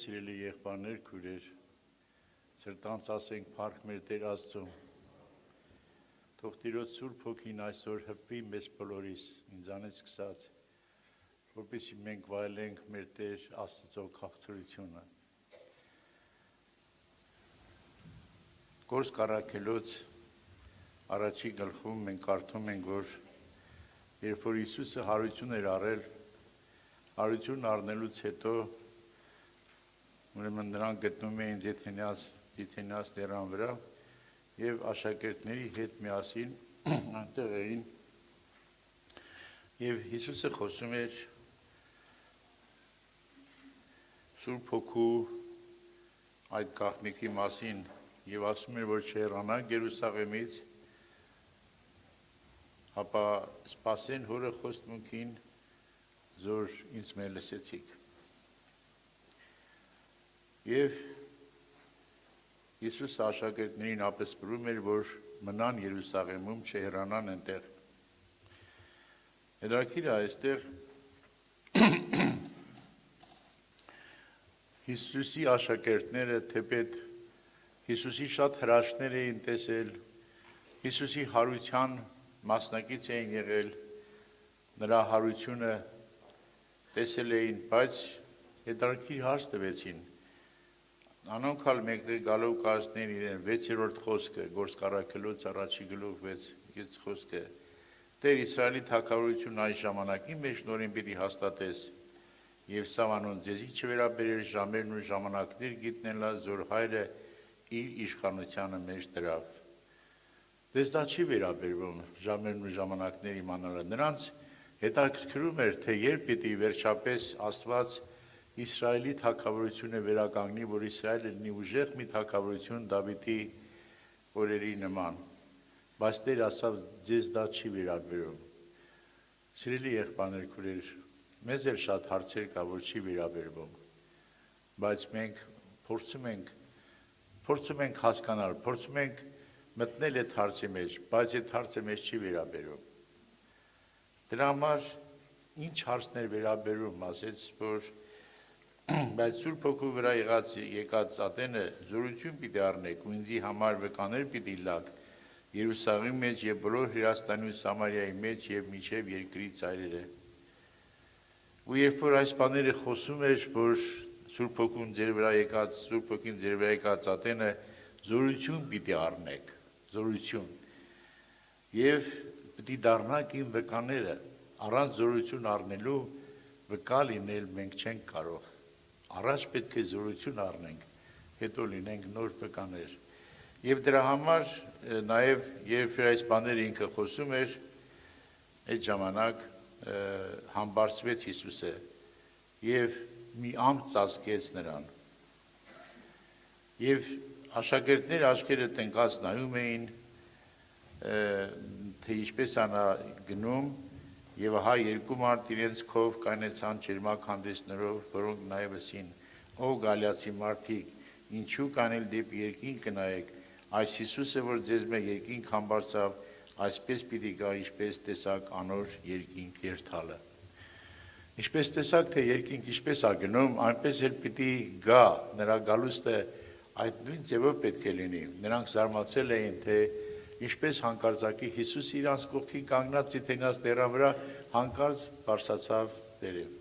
սիրելի եղբայրներ, քույրեր, սրտանց ասենք փառք մեր Տեր Աստծուն։ Թող Տիրոջ Սուրբ Հոգին այսօր հպվի մեզ բոլորիս, ինձանից սկսած, որպեսզի մենք վայելենք մեր Տեր Աստծո քաղցրությունը։ Գործ Առաքելոց առաջի գլխում մենք կարդում ենք, որ երբ որ Հիսուսը հարություն էր առել, հարություն առնելուց հետո ուրեմն նրանք գտնում էին Ձիթենաց լեռան վրա եւ աշակերտների հետ միասին այնտեղ էին եւ Հիսուսը խոսում էր Սուրբ Հոգու այդ գաղտնիքի մասին եւ ասում էր, որ չհեռանաք Երուսաղեմից, ապա սպասեն հորը խոստմունքին, որ ինձ մեր լսեցիք։ Եվ Հիսուս աշակերտներին ապստպրում էր, որ մնան Երուսաղեմում, չհեռանան այնտեղ։ Հետաքրքիր է այստեղ Հիսուսի աշակերտները թեպետ Հիսուսի շատ հրաշքներ էին տեսել, Հիսուսի հարության մասնակից էին եղել, նրա հարությունը տեսել էին, բայց հետաքրքիր հարց տվեցին։ Անոնքալ մեկտեղ գալով կարծներ իրեն 6-րդ խոսքը, Գործք Առաքելոց առաջի գլուխ 6 խոսքը, Տեր Իսրայելի թագավորությունն այս ժամանակի մեջ նորին պիտի հաստատես, եւ սավանուն ձեզի չվերաբերեր ժամերն ու ժամանակներ գտնելա, որ հայրը իր իշխանությանը մեջ դրավ։ Դες դա չի վերաբերվում ժամերն ու ժամանակներ իմանալը, նրանց հետաքրքրում էր, թե երբ պիտի վերջապես Աստված Իսրայելի թագավորությունը վերականգնի, որ Իսրայելը լինի ուժեղ մի թագավորություն Դավիթի օրերի նման, բայց Տեր ասավ, ձեզ դա չի վերաբերում։ Սիրելի եղբայրներ, քույրեր, մեզ էլ շատ հարցեր կա, որ չի վերաբերվում, բայց մենք փորձում ենք հասկանալ, փորձում ենք մտնել այդ հարցի մեջ, բայց այդ հարցը մեզ չի վերաբերում։ Դրա համար ինչ հարցներ վերաբերում, ասեց, որ բայց Սուրբ Հոգու վրա եկած ատենը զորություն պիտի առնեք ու ինձի համար վկաներ պիտի լաք Երուսաղեմի մեջ եւ բոլոր Հրեաստանի ու Սամարիայի մեջ եւ մինչեւ երկրի ծայրերը։ Ու երբ որ այս բաները խոսում էր, որ Սուրբ Հոգին ձեր վրա եկած ատենը զորություն պիտի առնեք, զորություն։ Եվ պիտի դառնաք իմ վկաները, առանց զորություն առնելու վկա լինել մենք չենք կարող։ Առաջ պետք է զորություն առնենք, հետո լինենք նոր վկաներ։ Եվ դրա համար նաև երբ այս բաները ինքը խոսում էր, այդ ժամանակ համբարձվեց Հիսուսը եւ մի ամպ ծածկեց նրան։ Եվ աշակերտները աչքերը տնկած նայում էին, թե ինչպես անա գնում, եւ ահա երկու մարդ իրենց քով կանեցան ջերմակ հանդեսներով, որոնք նայվեցին, ով գալիացի մարդիկ, ինչու կանել դեպի երկինք կնայեք, այս Հիսուսը, որ ձեզ մե երկինք համբարձավ, այսպես պիտի գա, ինչպես տեսակ անոր երկինք երթալը։ Ինչպես տեսակ, թե երկինք ինչպես է գնում, այնպես էլ պիտի գա, նրա գալուստը այդ նույն ձևով պետք է լինի։ Նրանք զարմացել էին, թե ինչպես հանկարծակի Հիսուս իրանց կողքին կանգնած Ձիթենաց լեռան վրա հանկարծ բարձրացավ վերև։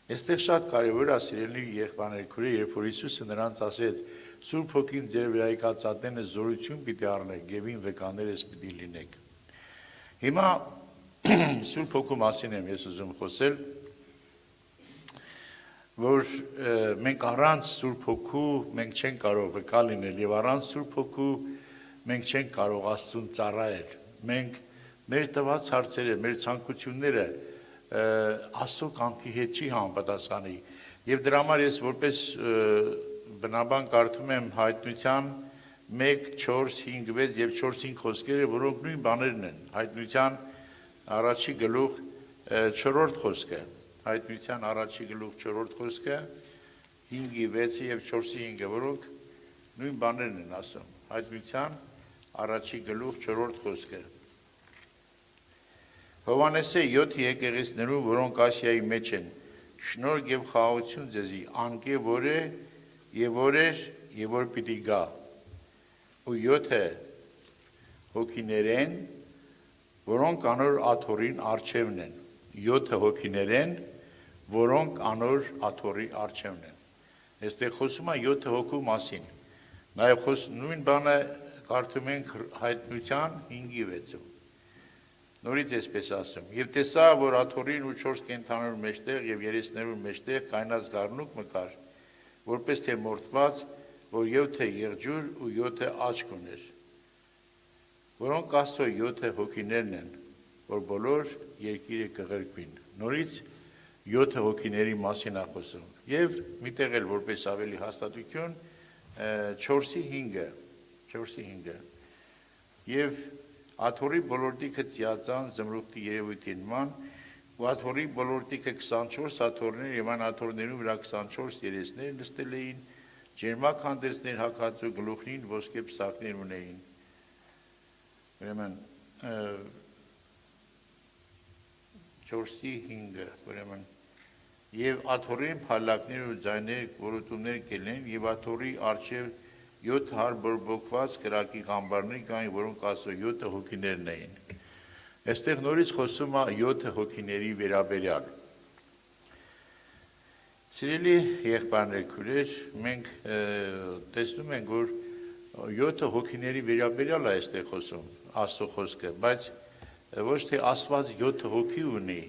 Այստեղ շատ կարևոր է, սիրելի եղբայրներ, քույրեր, երբ որ Հիսուսը նրանց ասեց, Սուրբ Հոգին ձեր վրա եկած ատենը զորություն պիտի առնեք եւ ին վկաներս պիտի լինեք։ Հիմա Սուրբ Հոգու մասին եմ ես ուզում խոսել, որ մենք առանց Սուրբ Հոգու մենք չենք կարող վկա լինել եւ առանց Սուրբ Հոգու մենք չենք կարող Աստծուն ծառայել։ Մենք մեր տված հարցերը, մեր ցանկությունները Աստծո կամքի հետ չի համապատասխանի։ Եվ դրա համար ես որպես բնաբան կարդում եմ Հայտնության 1, 4, 5, 6 եւ 4-5 խոսքերը, որոնք նույն բաներն են։ Հայտնության առաջի գլուխ 4-րդ խոսքը, Հայտնության առաջի գլուխ 4-րդ խոսքը, 5-ի 6-ը եւ 4-ի 5-ը, որոնք նույն բաներն են ասում։ Հայտնության առաջի գլուխ 4-րդ խոսքը։ Հովհաննեսի 7 եկեղեցիներում, որոնք Ասիայի մեջ են, շնորհ եւ խաղաղություն ձեզի անկե որ է եւ որ էր եւ որ պիտի գա ու 7 հոգիներեն որոնք անոր աթորին արչևն են 7 հոգիներեն որոնք անոր աթորի արչևն են այստեղ խոսում է 7 հոգու մասին նաեւ նույն բանը կարդում ենք հայտնության 5:6 Նորից էսպես ասում եւ տեսա որ աթորին ու 4 կենդանու մեջտեղ եւ երեսներու մեջտեղ կայնած գառնուկ մկար որպես թե մորթված որ 7 եղջյուր ու 7 աչք ուներ որոնք Աստծո 7 հոգիներն են որ բոլոր երկիրը կղրկվին նորից 7 հոգիների մասին է խոսում եւ միտեղ էլ որպես ավելի հաստատություն 4:5 եւ աթորի բոլորտիքը ծիածան զմրուխտի երևույթի նման ու աթորի բոլորտիքը 24 աթորներ եւ այն աթորներու վրա 24 երեսներ նստել էին ջերմակ հանդերձներ հագած ու գլուխին ոսկե պսակներ ունեին ուրեմն 4:5 ուրեմն եւ աթորին փալակներ ու ձայներ որոտումներ կելեն եւ աթորի արչեւ 7 հար բորբոքված կրակի գամբարներ կային, որոնք Աստծո 7 հոգիներն էին։ Այստեղ նորից խոսում է 7 հոգիների վերաբերյալ։ Սիրելի եղբայրներ, քույրեր, մենք տեսնում ենք, որ 7 հոգիների վերաբերյալ է այստեղ խոսում Աստծո խոսքը, բայց ոչ թե Աստված 7 հոգի ունի,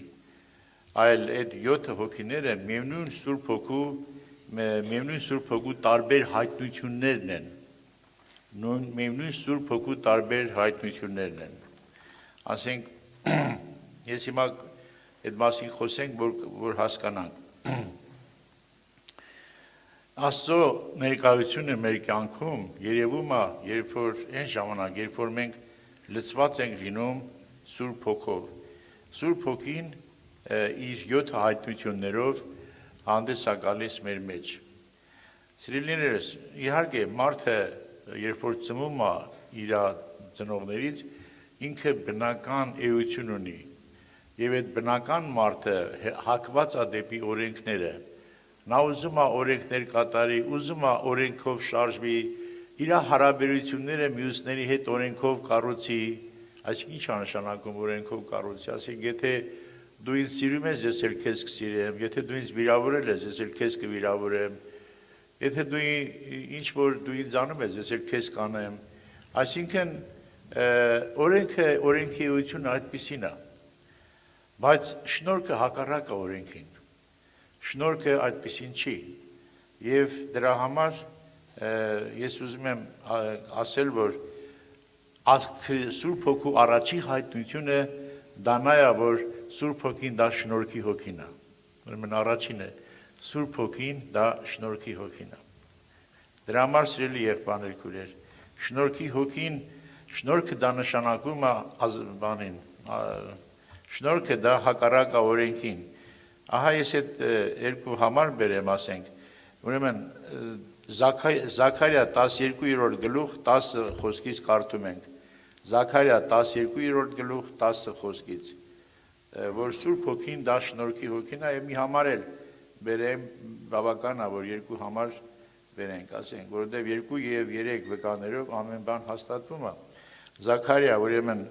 այլ այդ 7 հոգիները միևնույն Սուրբ Հոգու տարբեր հայտնություններն են։ Միևնույն Սուրբ Հոգու տարբեր հայտնություններն են։ Ասենք, ես հիմա այդ մասին խոսենք, որ հասկանանք։ Աստծո ներկայությունը մեր կյանքում երևում է, երբ որ այն ժամանակ, երբ որ մենք լցված ենք լինում Սուրբ Հոգով։ Սուրբ Հոգին իր 7 հայտնություններով հանդես է գալիս մեր մեջ։ Սիրելիներս, իհարկե մարդը երբ որ ծնվում է իր ծնողներից, ինքը բնական էություն ունի։ Եվ այդ բնական մարդը հակված է դեպի օրենքները։ Նա ուզում է օրենքներ կատարի, ուզում է օրենքով շարժվի, իր հարաբերությունները մյուսների հետ օրենքով կառուցի, այսինքն ինչ է նշանակում օրենքով կառուցի, ասենք եթե դու ինձ սիրում ես, ես էլ քեզ կսիրեմ, եթե դու ինձ վիրավորել ես, ես էլ քեզ կվիրավորեմ, եթե դու ինչ որ դու ինձ անում ես, ես էլ քեզ կանեմ, այսինքն օրենքի էությունը այդպիսին է, բայց շնորհքը հակառակ է օրենքին, շնորհքը այդպիսին չի, եւ դրա համար ես ուզում եմ ասել, որ Սուրբ Հոգու առաջի հայտնությունը դա նա է, որ Սուրբ Հոգին դա շնորհքի հոգին է, ուրեմն առաջինը Սուրբ Հոգին դա շնորհքի հոգին է։ Դրա համար սիրելի եղբայրներ, քույրեր, շնորհքի հոգին, շնորհքը դա նշանակում է բանին, շնորհքը դա հակառակ է օրենքին։ Ահա ես այդ երկու համար բերեմ, ասենք, ուրեմն Զաքարիա 12-րդ գլուխ 10 խոսքից կարդում ենք։ Զաքարիա 12-րդ գլուխ 10 խոսքից, որ Սուրբ Հոգին դա շնորհքի հոգին է, եւ մի համար էլ բերեմ, բավական է, որ երկու համար բերենք, ասենք, որովհետեւ 2 եւ 3 վկաներով ամեն բան հաստատվում է։ Զաքարիա, ուրեմն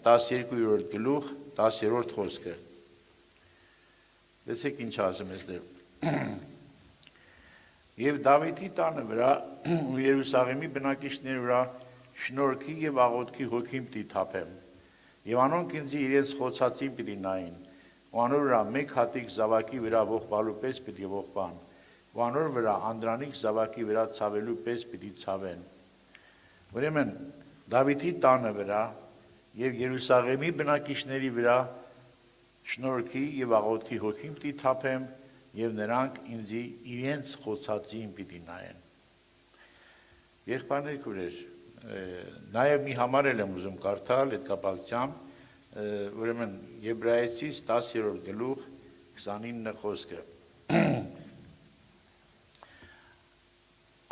12-րդ գլուխ 10-րդ խոսքը։ Տեսեք ինչ ասում էստեղ։ Եվ Դավիթի տանը վրա ու Երուսաղեմի բնակիչների վրա շնորհքի եւ աղոթքի հոգին պիտի թափեմ։ Եվ անոնք ինձ իրենց խոցածին պիտի նային, ու անոր վրա մեկ հատիկ զավակի վրա ողբալու պես պիտի ողբան, ու անոր վրա անդրանիկ զավակի վրա ցավելու պես պիտի ցավեն։ Ուրեմն Դավիթի տանը վրա եւ Երուսաղեմի բնակիչների վրա շնորհքի եւ աղոթքի հոգին պիտի թափեմ, եւ նրանք ինձ իրենց խոցածին պիտի նայեն։ Եղբայրներ, քույրեր, նաեւ մի համար եմ ուզում կարդալ այդ կապակցությամբ, ուրեմն Եբրայեցիս 10-րդ գլուխ 29 խոսքը։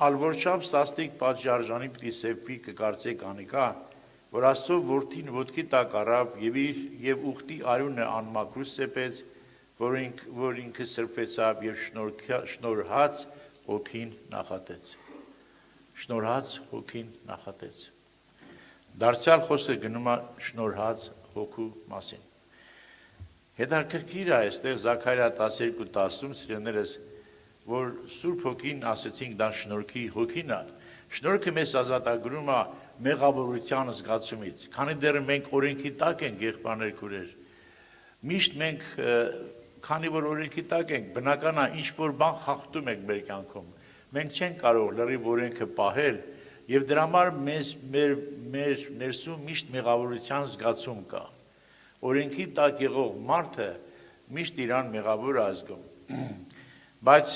Ալվորչապ սաստիկ պատժարժանի պիտի սեփվի կկարծեք անիկա, որ Աստծո որդին ոտքի տակ առավ եւ իր եւ ուխտի արյունը անմաքրուս սեպեց, որ ինքը սրբեցավ եւ շնորհած հոգին նախատեց։ Շնորհած հոգին նախատեց։ Դարձյալ խոսքը գնում է շնորհած հոգու մասին։ Հետաքրքիր է այստեղ Զաքարիա 12:10-ում սիրելիներս, որ Սուրբ Հոգին ասեցինք դա շնորհքի հոգին է։ Շնորհքը մեզ ազատագրում է մեղավորության զգացումից։ Քանի դեռ մենք օրենքի տակ ենք, եղբայրներ քուրեր, միշտ մենք քանի որ օրենքի տակ ենք, բնական է ինչ որ բան խախտում ենք մեր կյանքում։ Մենք չենք կարող լրիվ օրենքը պահել եւ դրա համար մեր ներսում միշտ մեղավորության զգացում կա։ Օրենքի տակ եղող մարդը միշտ իրան մեղավոր է զգում։ Բայց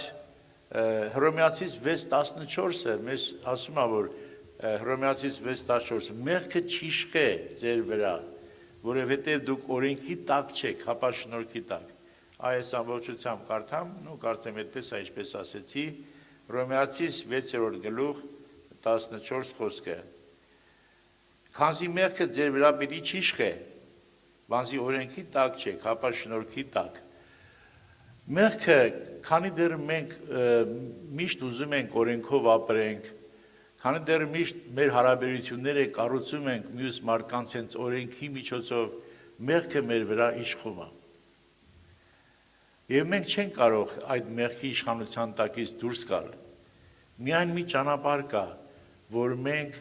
Հռոմեացիս 6:14-ը մեզ ասում է, որ Հռոմեացիս 6:14-ը մեղքը չիշխե ձեր վրա, որովհետև դուք օրենքի տակ չեք, հապա շնորհքի տակ։ Այս ամբողջությամբ կարդամ, կարծեմ այդպես է, ինչպես ասեցի, Հռոմեացիս 6-րդ գլուխ 14 խոսքը։ Քանզի մեղքը ձեր վրա պիտի չիշխե, բանզի օրենքի տակ չեք, հապա շնորհքի տակ։ Մեղքը, քանի դեռ մենք միշտ ուզում ենք օրենքով ապրենք, քանի դեռ միշտ մեր հարաբերությունները կառուցում ենք մյուս մարդկանց հենց օրենքի միջոցով, մեղքը մեր վրա իշխում է։ Եվ մենք չենք կարող այդ մեղքի իշխանության տակից դուրս գալ։ Միայն մի ճանապարհ կա, որ մենք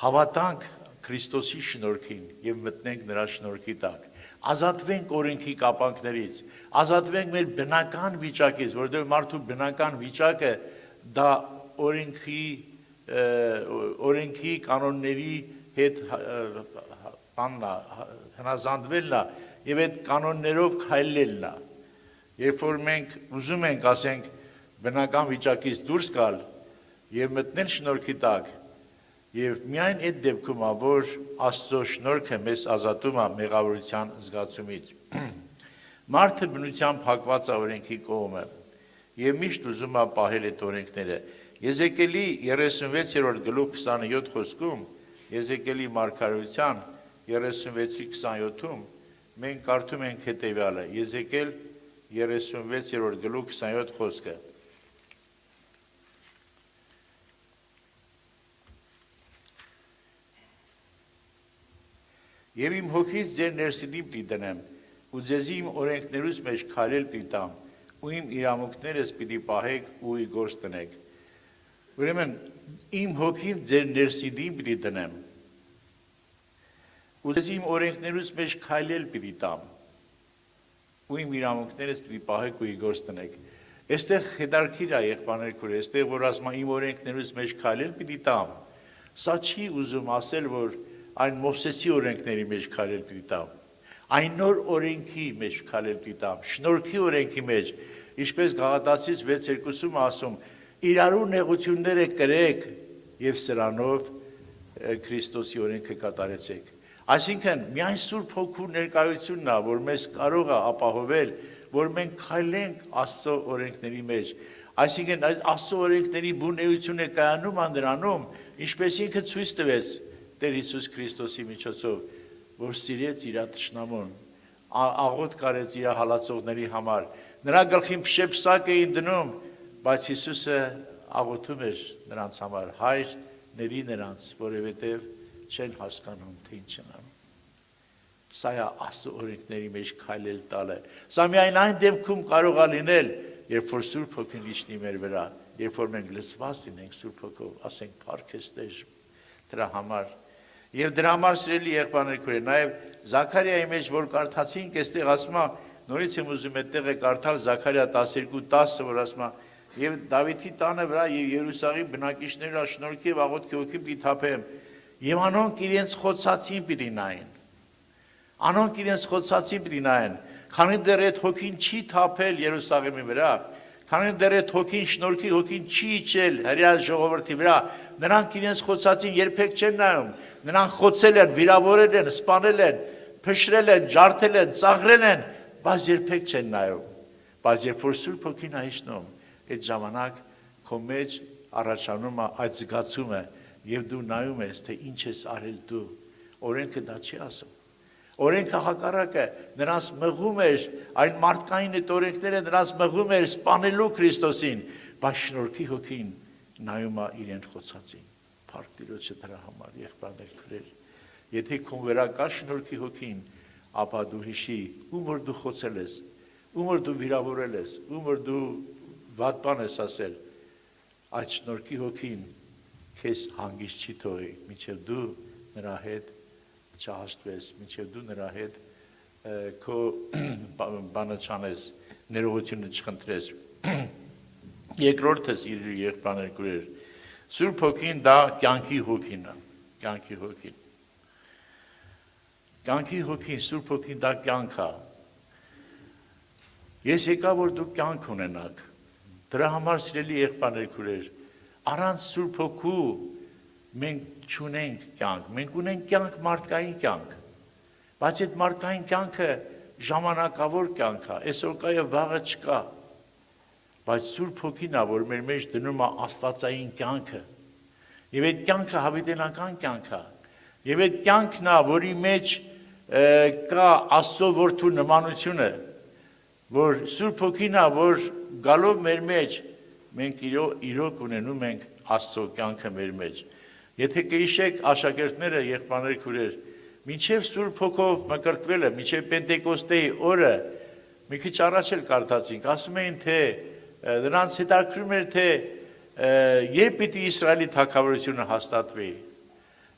հավատանք Քրիստոսի շնորհքին եւ մտնենք նրա շնորհքի տակ։ Ազատվենք օրենքի կապանքներից, ազատվենք մեր բնական վիճակից, որովհետև մարդու բնական վիճակը դա օրենքի կանոնների հետ հնազանդվելն է եւ այդ կանոններով քայլելն է։ Երբ որ մենք ուզում ենք, ասենք, բնական վիճակից դուրս գալ եւ մտնել շնորհքի տակ, եւ միայն այդ դեպքում է, որ Աստծո շնորհքը մեզ ազատում է մեղավորության զգացումից։ Մարդը բնությամբ փակված է օրենքի կողմը եւ միշտ ուզում է պահել այդ օրենքները։ Եզեկիելի 36-րդ գլուխ 27 խոսքում, Եզեկիելի մարգարեության 36-27-ում մենք կարդում ենք հետեւյալը. Եզեկիել 36-րդ գլուխ 27 խոսքը։ Եվ իմ հոգից ձեր ներսիդիմ պիտի դնեմ, ու ձեզի իմ օրենքներուց մեջ քայլել պիտի տամ, ու իմ իրավունքներս պիտի պահեք ու գործ տնեք։ Ուրեմն իմ հոգին ձեր ներսիդիմ պիտի դնեմ, ու ձեզի իմ օրենքներուց մեջ քայլել պիտի տամ, ու իմ իրավունքներս պիտի պահեք ու գործ տնեք։ Այստեղ հետարքիր է եղբայրներ քուրեր, այստեղ որ ասում է իմ օրենքներուց մեջ քայլել պիտի տամ, սա չի ուզում ասել, որ այն Մովսեսի օրենքների մեջ քայլել պիտի տամ, այն նոր օրենքի մեջ քայլել պիտի տամ, շնորհքի օրենքի մեջ, ինչպես Գաղատացիս 6:2-ում ասում, իրարու նեղությունները կրեք եւ սրանով Քրիստոսի օրենքը կատարեցեք։ Այսինքն միայն Սուրբ Հոգու ներկայությունն է, որ մեզ կարող է ապահովել, որ մենք քայլենք Աստծո օրենքների մեջ։ Այսինքն այդ Աստծո օրենքների բունեությունը կայանում է նրանում, ինչպես ինքը ցույց տվեց Տեր Հիսուս Քրիստոսի միջոցով, որ սիրեց իր թշնամուն, աղոտ կարեց իր հալածողների համար, նրա գլխին փշեպսակ էին դնում, բայց Հիսուսը աղոթում էր նրանց համար, Հայր, ների նրանց, որովհետև չեն հասկանում, թե ինչ են անում։ Սա է Աստծո օրենքների մեջ քայլել տալը։ Սա միայն այն դեպքում կարող է լինել, երբ որ Սուրբ Հոգին իջնի մեր վրա, երբ որ մենք լցված լինենք Սուրբ Հոգով, ասենք փառքես Տեր դրա համար։ Եվ դրա համար սիրելի եղբայրներ քուրեր, նաև Զաքարիայի մեջ որ կարդացինք, այստեղ ասում է, նորից եմ ուզում այդտեղ է կարդալ Զաքարիա 12:10-ը, որ ասում է, եւ Դավիթի տանը վրա եւ Երուսաղեմի բնակիչները շնորհքի եւ աղոթքի հոգի պիտի թափեմ, եւ անոնք իրենց խոցածին պիտի նային։ Անոնք իրենց խոցածին պիտի նային, քանի դեռ այդ հոգին չի թափել Երուսաղեմի վրա, քանի դեռ այդ հոգին շնորհքի հոգին չի իջել հրեա ժողովրդի վրա, նրանք իրենց խոցածին երբեք չեն նայում, նրանք խոցել են, վիրավորել են, սպանել են, փշրել են, ջարդել են, ծաղրել են, բայց երբեք չեն նայում։ Բայց երբ որ Սուրբ Հոգին է իջնում, այդ ժամանակ քո մեջ առաջանում է այդ զգացումը եւ դու նայում ես, թե ինչ ես արել դու։ Օրենքը դա չի ասում։ Օրենքը հակառակը նրանց մղում էր, այն մարդկային այդ օրենքները նրանց մղում էր սպանելու Քրիստոսին, բայց շնորհքի հոգին նայում է իրեն խոցածին։ Փառք Տիրոջը դրա համար, եղբայրներ քրեր։ Եթե քո վրա կա շնորհքի հոգին, ապա դու հիշի, ում որ դու խոցել ես, ում որ դու վիրավորել ես, ում որ դու վատ բան ես ասել, այդ շնորհքի հոգին քեզ հանգիստ չի թողի, մինչև դու նրա հետ չհաշտվես, մինչև դու նրա հետ քո բանը չանես, ներողությունը չխնդրես։ Երկրորդս իր եղբայրներ քրեր, Սուրբ Հոգին դա կյանքի հոգին է, կյանքի հոգին։ Կյանքի հոգին, Սուրբ Հոգին դա կյանք է։ Ես եկա որ դուք կյանք ունենաք։ Դրա համար սիրելի եղբայրներ քրեր, առանց Սուրբ Հոգու մենք չունենք կյանք, մենք ունենք կյանք մարդկային կյանք, բայց այդ մարդկային կյանքը ժամանակավոր կյանք է, այսօր կա եւ վաղը չկա, բայց Սուրբ Հոգին է, որ մեր մեջ դնում է աստվածային կյանքը, եւ այդ կյանքը հավիտենական կյանք է, եւ այդ կյանքն է, որի մեջ կա Աստծո որդու նմանությունը, որ Սուրբ Հոգին է, որ գալով մեր մեջ մենք իրոք ունենում ենք Աստծո կյանքը մեր մեջ։ Եթե կհիշեք աշակերտները, եղբայրներ քուրեր, մինչև Սուրբ Հոգով մկրտվելը, մինչև Պենտեկոստեի օրը, մի քիչ առաջ էլ կարդացինք, ասում էին, թե նրանց հետաքրում էր, թե երբ պիտի Իսրայելի թագավորությունը հաստատվի։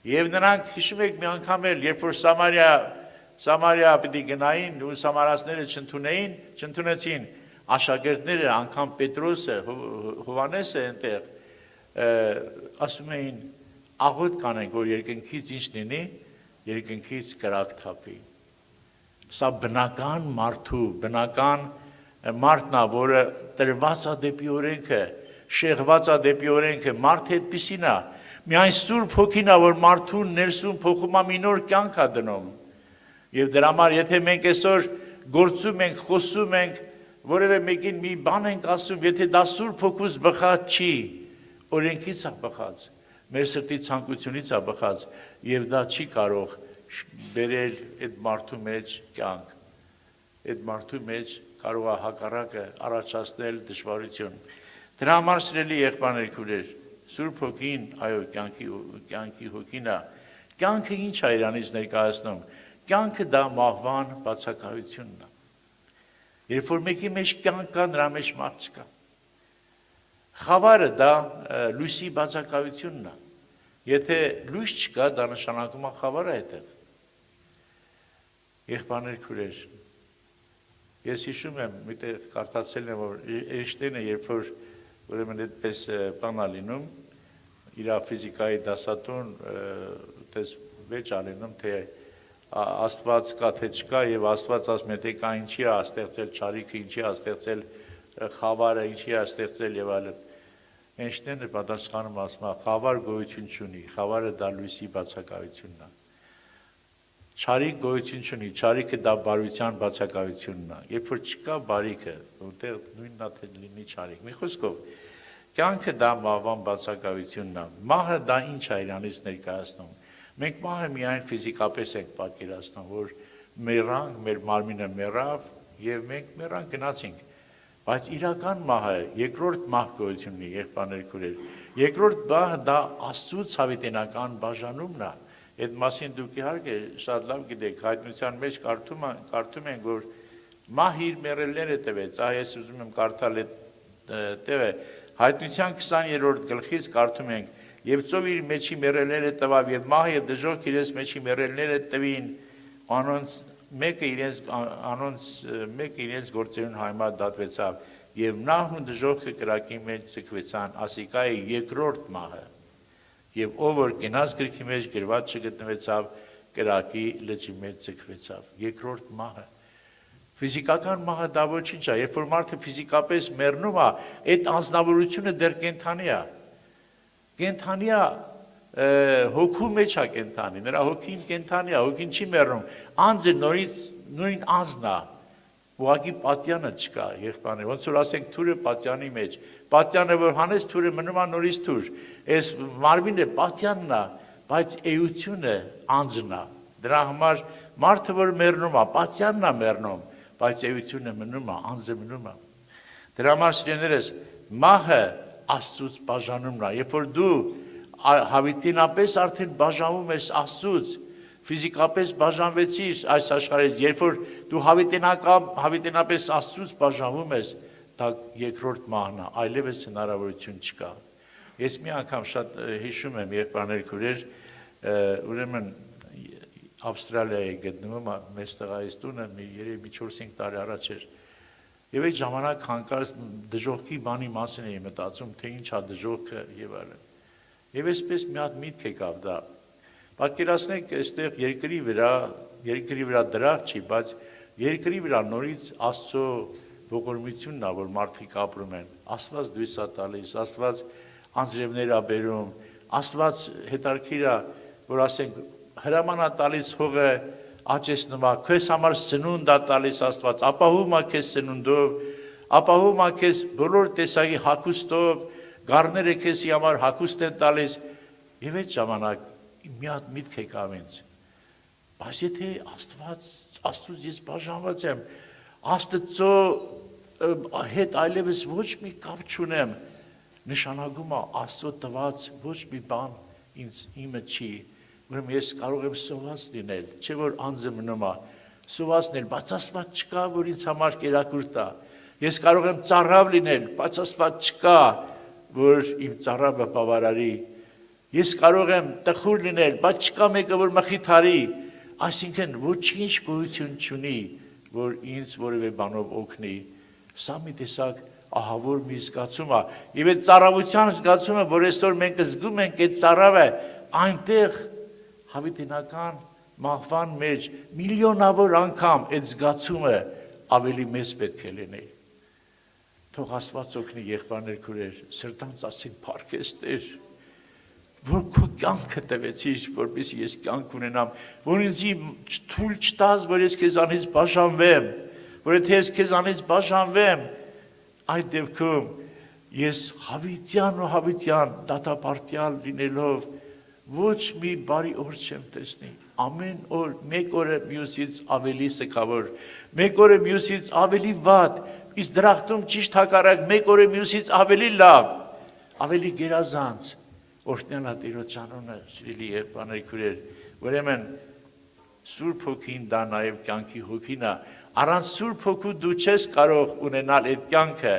Եվ նրանք հիշում եք մի անգամ էլ, երբ որ Սամարիա պիտի գնային ու սամարացիները չընդունեցին, աշակերտները, անգամ Պետրոսը, Հովհաննեսը այնտեղ ասում էին, աղոտ կանենք, որ երկնքից ինչ լինի, երկնքից կրակ թափի։ Սա բնական մարդու, բնական մարդն է, որը տրված է դեպի օրենքը, շեղված է դեպի օրենքը, մարդը այդպիսին է, միայն Սուրբ Հոգին է, որ մարդուն ներսում փոխում է մի նոր կյանք է դնում։ Եվ դրա համար, եթե մենք այսօր գործում ենք, խոսում ենք, որևէ մեկին մի բան ենք ասում, եթե դա Սուրբ Հոգուց բխած չի, օրենքից է բխած, մեր սրտի ցանկությունից է բխած, եւ դա չի կարող բերել այդ մարդու մեջ կյանք։ Այդ մարդու մեջ կարող է հակառակը առաջացնել դժվարություն։ Դրա համար սիրելի եղբայրներ քուրեր, Սուրբ Հոգին, այո, կյանքի հոգին է։ Կյանքը ինչ է իրանից ներկայացնում։ Կյանքը դա մահվան բացակայությունն է։ Երբ որ մեկի մեջ կյանք կա, նրա մեջ մահ չկա։ Խավարը դա լույսի բացակայությունն է։ Եթե լույս չկա, դա նշանակում է խավար է այդտեղ։ Եղբայրներ քուրեր, ես հիշում եմ, միտեղ կարդացել եմ, որ Էյնշտեյնը, երբ որ ուրեմն այդպես բան ա լինում, իր ֆիզիկայի դասատուն այդպես վեճ ա լինում, թե Աստված կա թե չկա, եւ Աստված ասում է, թե կա ինչի է ստեղծել չարիքը, ինչի է ստեղծել խավարը, ինչի է ստեղծել եւ այլն։ Էյնշտեյնը պատասխանում ասում է, խավար գոյություն չունի, խավարը դա լույսի բացակայությունն է։ Չարիք գոյություն չունի, չարիքը դա բարության բացակայությունն է։ Երբ որ չկա բարիքը, որտեղ նույնն է թե լինի չարիք։ Մի խոսքով, կյանքը դա մահվան բացակայությունն է։ Մահը դա ինչ է իրանից ներկայացնում։ Մենք մահը միայն ֆիզիկապես ենք պատկերացնում, որ մեռանք, մեր մարմինը մեռավ եւ մենք մեռանք գնացինք։ Բայց իրական մահը, երկրորդ մահ գոյություն ունի, եղբայրներ քուրեր։ Երկրորդ մահը դա Աստծուց հավիտենական բաժանումն է։ Այդ մասին դուք իհարկե շատ լավ գիտեք, հայտնության մեջ կարդում ենք, որ մահ իր մեռելները տվեց, ես ուզում եմ կարդալ այդ տեղը, հայտնության 20-րդ գլխից կարդում ենք, եւ ծով իր մեջի մեռելները տվավ, եւ մահը եւ դժոխք իրենց մեջի մեռելները տվին, մեկը իրենց գործերուն համեմատ դատվեցավ, եւ նահն ու դժոխքը կրակի մեջ ձգվեցան, ասիկա է երկրորդ մահը, եւ ով որ կենաց գրքի մեջ գրված չգտնվեցավ, կրակի լճի մեջ ձգվեցավ, երկրորդ մահը։ Ֆիզիկական մահը դա ոչինչ է, երբ որ մարդը ֆիզիկապես մեռնում է, այդ անձնավորությունը դեռ կենթանի է։ Կենթանի է, հոգու մեջ է կենթանի, նրա հոգին կենթանի է, հոգին չի մեռնում, անձը նույն անձն է, ուղղակի պատյանը չկա, եղբայրներ, ոնց որ ասենք թուրը պատյանի մեջ, պատյանը որ հանես թուրը մնում է նորից թուր, այս մարմինը պատյանն է, բայց էությունը անձն է, դրա համար մարդը որ մեռնում է, պատյանն է մեռնում, բայց էությունը մնում է, անձը մնում է։ Դրա համար սիրելիներս, մահը Աստծուց բաժանումն է, երբ որ դու հավիտենապես արդեն բաժանվում ես Աստծուց, ֆիզիկապես բաժանվեցիր այս աշխարհից, երբ որ դու հավիտենապես Աստծուց բաժանվում ես, դա երկրորդ մահն է, այլևս հնարավորություն չկա։ Ես մի անգամ շատ հիշում եմ, երբ բաներ ուրեմն Ավստրալիայի գտնվում մեծ տղայիս տունը, երևի 4-5 տարի առաջ էր, եւ այդ ժամանակ հանկարծ դժոխքի բանի մասին էի մտածում, թե ինչ է դժոխքը եւ այլն։ Եվ այսպես մի հատ միտք եկավ դա։ Պատկերացնեք, այստեղ երկրի վրա դրախտ չի, բայց երկրի վրա նորից Աստծո ողորմությունն է, որ մարդիկ ապրում են։ Աստված դույս է տալիս, Աստված անձրևներ է բերում, Աստված հետարքիր է, որ ասենք հրաման է տալիս հողը աճեցնում է, քեզ համար սնունդ է տալիս Աստված, ապահովում է քեզ սնունդով, ապահովում է քեզ բոլոր տեսակի հագուստով, գառները քեզի համար հագուստ են տալիս, եւ այդ ժամանակ մի հատ միտք եկավ ինձ։ Բայց եթե Աստծուց ես բաժանված եմ, Աստծո հետ այլևս ոչ մի կապ չունեմ, նշանակում է Աստծո տված ոչ մի բան իմը չի, ուրեմն ես կարող եմ սոված լինել, չէ որ անձը մնում է, սոված լինել, բայց Աստված չկա, որ ինձ համար կերակուրտ է, ես կարող եմ ծառավ լինել, բայց Աստված չկա, որ իմ ծառավը բավարարի, ես կարող եմ տխուր լինել, բայց չկա մեկը, որ մխիթարի, այսինքն ոչինչ գոյություն չունի, որ ինձ որևէ բանով օգնի, սա մի տեսակ ահավոր մի զգացում է, եւ այդ ծառավության զգացումը, որ այսօր մենք զգում ենք այդ ծառավը, այնտեղ հավիտենական մահվան մեջ միլիոնավոր անգամ այդ զգացումը ավելի մեծ պետք է լինի։ Թող Աստված օգնի եղբայրներ քուրեր, սրտանց ասին փառքես Տեր, որ քո կյանքը տվեցիր, որպեսզի ես կյանք ունենամ, որ ինձ թույլ չտաս, որ ես քեզանից բաժանվեմ, որ եթե ես քեզանից բաժանվեմ, այդ դեպքում ես հավիտյան ու հավիտյան դատապարտյալ լինելով ոչ մի բարի օր չեմ տեսնի, ամեն օր, մեկ օրը մյուսից ավելի սգավոր, մեկ օրը մյուսից ավելի վատ, իսկ դրախտում ճիշտ հակառակ, մեկ օրը մյուսից ավելի լավ, ավելի գերազանց, օրհնյալ Տիրոջ անունը, սիրելի եղբայրներ քուրեր, ուրեմն Սուրբ Հոգին դա նաև կյանքի հոգին է, առանց Սուրբ Հոգու դու չես կարող ունենալ այդ կյանքը,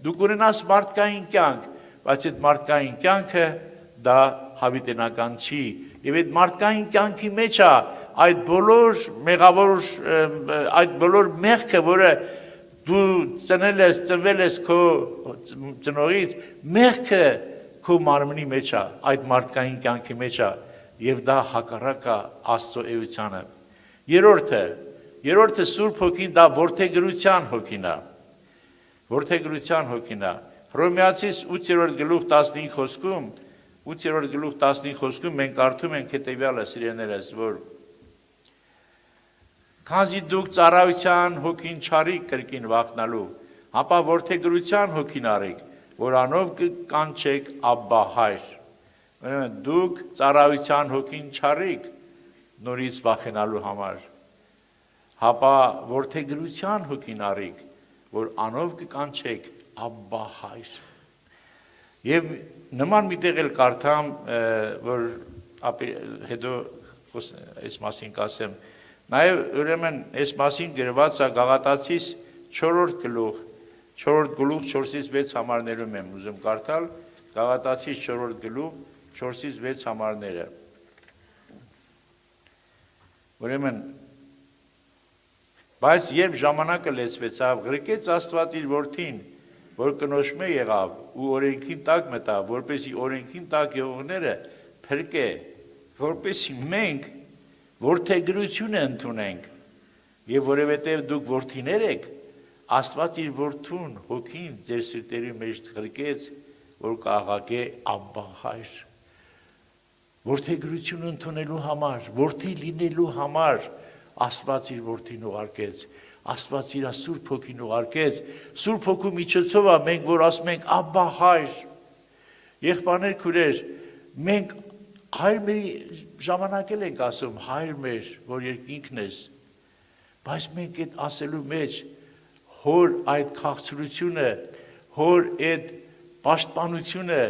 դու կունենաս մարդկային կյանք, բայց այդ մարդկային կյանքը դա հավիտենական չի, եւ այդ մարդկային կյանքի մեջ է այդ բոլոր մեղավոր, այդ բոլոր մեղքը, որը դու ծնվել ես քո ծնողից, մեղքը քո մարմնի մեջ է, այդ մարդկային կյանքի մեջ է, եւ դա հակառակ է Աստծո էությանը։ Երրորդը Սուրբ Հոգին դա որդեգրության հոգին է, որդեգրության հոգին է։ Հռոմեացիս 8-րդ գլուխ 15 խոսքում 8-րդ գլուխ 15 խոսքում մենք կարդում ենք հետևյալը, սիրելիներս, որ քանզի դուք ծառայության հոգին չարիք կրկին վախնալու, ապա որդեգրության հոգին արիք, որանով կանչեք Աբբա Հայր։ Ուրեմն դուք ծառայության հոգին չարիք նորից վախենալու համար, ապա որդեգրության հոգին արիք, որ անով կանչեք Աբբա Հայր։ Եվ նման մի տեղ էլ կարդամ, որ հետո այս մասին կասեմ, նաև ուրեմն այս մասին գրված է Գաղատացիս 4-րդ գլուխ 4-ից 6 համարներում եմ ուզում կարդալ, Գաղատացիս 4-րդ գլուխ 4-ից 6 համարները։ Ուրեմն բայց երբ ժամանակը լեցվեցավ, գրկեց Աստված իր որդին, որ կնոժմե եղավ ու օրենքին տակ մտավ, որպեսզի օրենքին տակ եղողները փրկե, որպեսզի մենք որդեգրություն ընդունենք, եւ որովհետեւ դուք որդիներ եք, Աստված իր որդուն հոգին ձեր սրտերի մեջ գրկեց, որ կաղաղե Աբբա Հայր։ Որդեգրություն ընդունելու համար, որդի լինելու համար Աստված իր որդին ուղարկեց, Աստված իր Սուրբ Հոգին ուղարկեց, Սուրբ Հոգու միջոցով է մենք որ ասում ենք Աբբա Հայր։ Եղբայրներ քուրեր, մենք հայր մերի ժամանակել ենք ասում, հայր մեր, որ երկինքն ես, բայց մենք այդ ասելու մեջ, հոր այդ քաղցրությունը, հոր այդ պաշտպանությունը,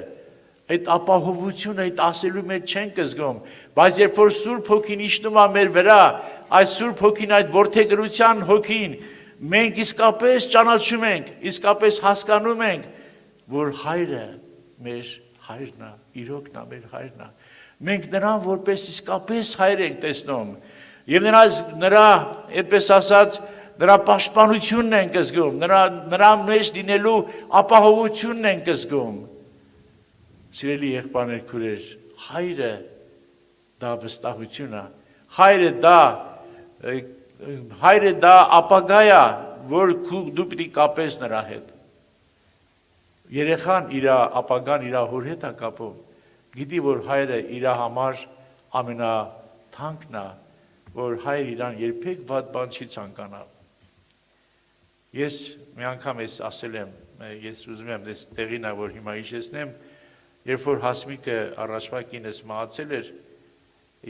այդ ապահովությունը, այդ ասելու մեջ չենք զգում, բայց երբ որ Սուրբ Հոգին իջնում է մեր վրա, այս Սուրբ Հոգին, այդ որդեգրության հոգին, մենք իսկապես ճանաչում ենք, իսկապես հասկանում ենք, որ հայրը մեր հայրն է, իրոքն է մեր հայրն է։ Մենք նրան որպես իսկապես հայր ենք տեսնում եւ նրա այդպես ասած նրա պաշտպանությունն ենք զգում, նրա մեջ լինելու ապահովությունն ենք զգում։ Սիրելի եղբայրներ, քույրեր, հայրը դա վստահություն է, հայրը դա ապագա է, որ դու պիտի կապես նրա հետ։ Երեխան իր ապագան իր հոր հետ է կապում, գիտի, որ հայրը իր համար ամենաթանկն է, որ հայր իրան երբեք վատ բան չի ցանկանա։ Ես մի անգամ ես ասել եմ, ես ուզում եմ դες տեղին է, որ հիմա հիշեցնեմ, երբ որ Հասմիկը առաջվա կինս մահացել էր,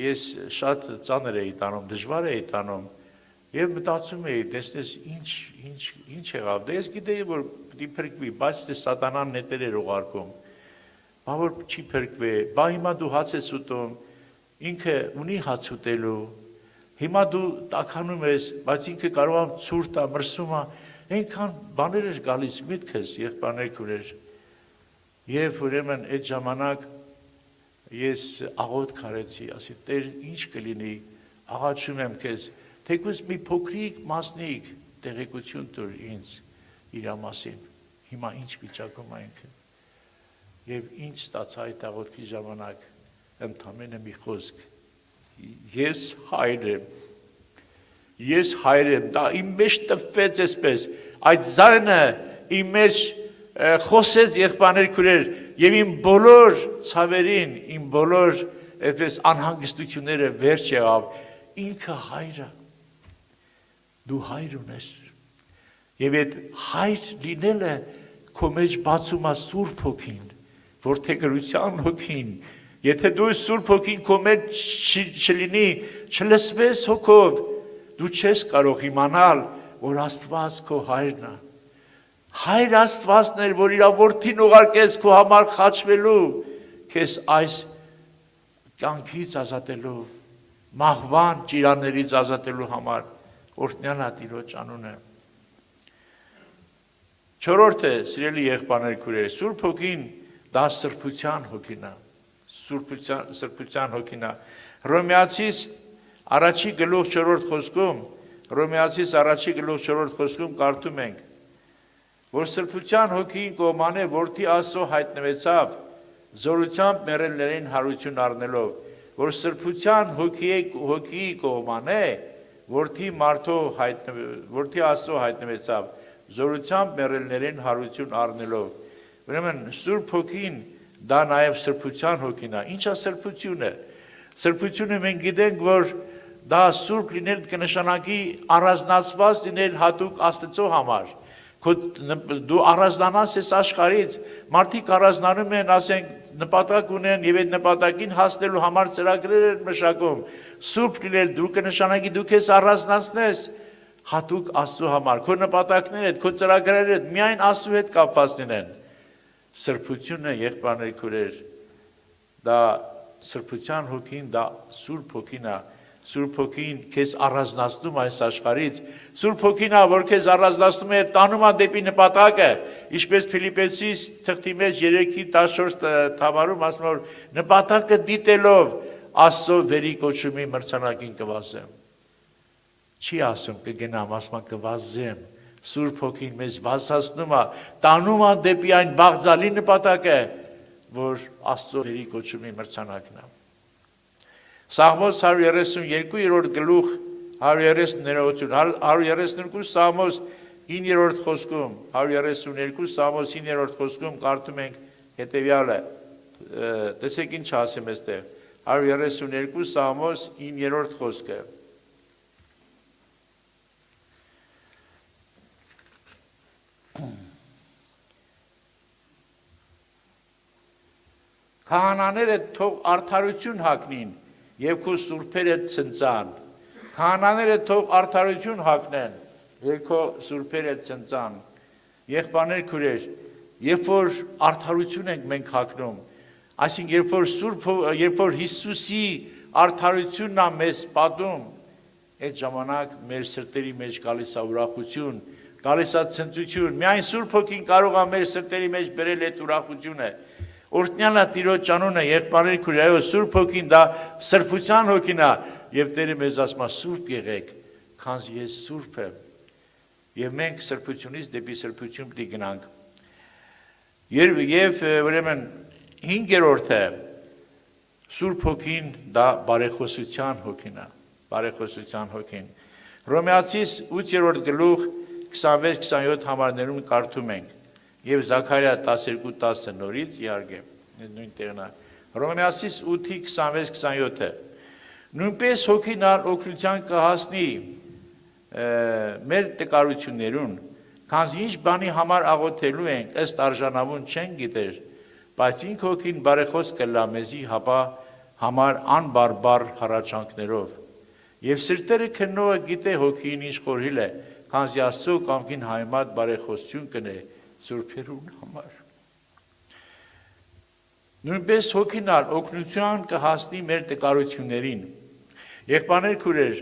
ես շատ ծանր էի տանում, դժվար էի տանում, եւ մտածում էի, տեսնես ինչ եղավ, դե ես գիտեի, որ պիտի փրկվի, բայց դե սատանան նետեր էր ուղարկում, բա որ չի փրկվի, բա հիմա դու հաց ես ուտում, ինքը ունի հաց ուտելու, հիմա դու տաքանում ես, բայց ինքը կարող է ցուրտ տա, մրսում է, այնքան բաներ էր գալիս միտքս, եղբայրներ, քույրեր, եւ ուրեմն այդ ժամանակ ես աղոթք արեցի, ասի, Տեր, ինչ կլինի, աղաչում եմ քեզ, թեկուզ մի փոքրիկ մասնիկ տեղեկություն տուր ինձ իր մասին, հիմա ինչ վիճակում այնքը, եւ ինչ ստացա այդ աղոթքի ժամանակ, ընդամենը մի խոսք, ես հայր եմ, դա իմ մեջ տվեց այսպես, այդ զարնը իմ մեջ խոսեց եղբայրներ, քույրեր, եւ իմ բոլոր ցավերին, իմ բոլոր այդպես անհանգստությունները վերջ եղավ, ինքը հայրը, դու հայր ունես, եւ այդ հայր լինելը քո մեջ բացում է Սուրբ Հոգին, որդեգրության հոգին, եթե դու Սուրբ Հոգին քո մեջ չլինի, չլսվես հոգով, դու չես կարող իմանալ, որ Աստված քո հայրն է։ Հայր Աստվածն էր, որ իր որդին ուղարկեց քո համար խաչվելու, քեզ այս կյանքից ազատելու, մահվան ճիրաններից ազատելու համար, օրհնյալ է Տիրոջ անունը։ Չորրորդը, սիրելի եղբայրներ, քույրեր, Սուրբ Հոգին դա սրբության հոգին է, սրբության հոգին է։ Հռոմեացիս առաջի գլուխ 4 խոսքում, Հռոմեացիս առաջի գլուխ 4 խոսքում կարդում ենք, որ սրբության հոգին կողմանե որդի Աստծո հայտնվեցավ, զորությամբ մեռելներին հարություն առնելով, որ սրբության հոգիի կողմանե որդի Աստծո հայտնվեցավ, զորությամբ մեռելներին հարություն առնելով։ Ուրեմն Սուրբ Հոգին դա նաև սրբության հոգին է։ Ինչ է սրբությունը։ Սրբությունը մենք գիտենք, որ դա սուրբ լինել կնշանակի առանձնացված լինել հատուկ Աստծո համար։ Դու առանձնանաս ես աշխարհից, մարդիկ առանձնանում են, ասենք, նպատակ ունեն եւ այդ նպատակին հասնելու համար ծրագրեր են մշակում։ Սուրբ լինել դու կնշանակի դու քեզ առանձնացնես հատուկ Աստծո համար, քո նպատակները, քո ծրագրերը միայն Աստծո հետ կապված լինեն։ Սրբությունը, եղբայրներ, քույրեր, դա սրբության հոգին, դա Սուրբ Հոգին է։ Սուրբ Հոգին քեզ առանձնացնում այս աշխարհից, Սուրբ Հոգին է, որ քեզ առանձնացնում է, տանում է դեպի նպատակը, ինչպես Ֆիլիպպեցիս թղթի մեջ 3:14 թավարում ասում որ նպատակը դիտելով Աստծո վերի կոչումի մրցանակին կվազեմ։ Չի ասում կգնամ, ասում կվազեմ։ Սուրբ Հոգին մեզ վազացնում է, տանում է դեպի այն բաղձալի նպատակը, որ Աստծո վերի կոչումի մրցանակն է։ Սաղմոս 132-րդ գլուխ 132 Սաղմոս 9-րդ խոսքում 132 Սաղմոս 9-րդ խոսքում կարդում ենք հետևյալը, տեսեք ինչ ասեմ այստեղ, 132 Սաղմոս 9-րդ խոսքը, Քահանաները թող արդարություն հագնին եւ քո սուրբերը ցնծան։ Քահանաները թող արդարություն հագնեն եւ քո սուրբերը ցնծան։ Եղբայրներ քուրեր, երբ որ արդարություն ենք մենք հագնում, այսինքն երբ որ Հիսուսի արդարությունն է մեզ պատում, այդ ժամանակ մեր սրտերի մեջ գալիս է ուրախություն, գալիս է ցնծություն։ Միայն Սուրբ Հոգին կարող է մեր սրտերի մեջ բերել այդ ուրախությունը։ Օրհնյալ է Տիրոջ անունը, եղբայրներ քուրեր, այո, Սուրբ Հոգին դա սրբության հոգին է, եւ Տերը մեզ ասում է սուրբ եղեք, քանզի ես սուրբ եմ։ Եվ մենք սրբությունից դեպի սրբություն պիտի գնանք։ Եվ ուրեմն 5-րդը Սուրբ Հոգին դա բարեխոսության հոգին է, բարեխոսության հոգին։ Հռոմեացիս 8-րդ գլուխ 26-27 համարներում կարդում ենք եւ Զաքարիա 12:10 նորից իհարկե նույն տեղն է։ Հռոմեացիս 8:26-27-ը նույնպես հոգին օգնության կհասնի մեր տկարություններուն, քանզի ինչ բանի համար աղոթելու ենք, ըստ արժանավուն չեն գիտեր, բայց ինք հոգին բարեխոս կլա մեզի հապա համար անբարբար հառաչանքներով։ Եվ սրտերը քննողը գիտե հոգին ինչ խորհիլ է, քանզի Աստծո կամքին հայմատ բարեխոսություն կնե սուրբերուն համար։ Նույնպես հոգին օգնության կհասնի մեր տկարություններին։ Եղբայրներ քուրեր,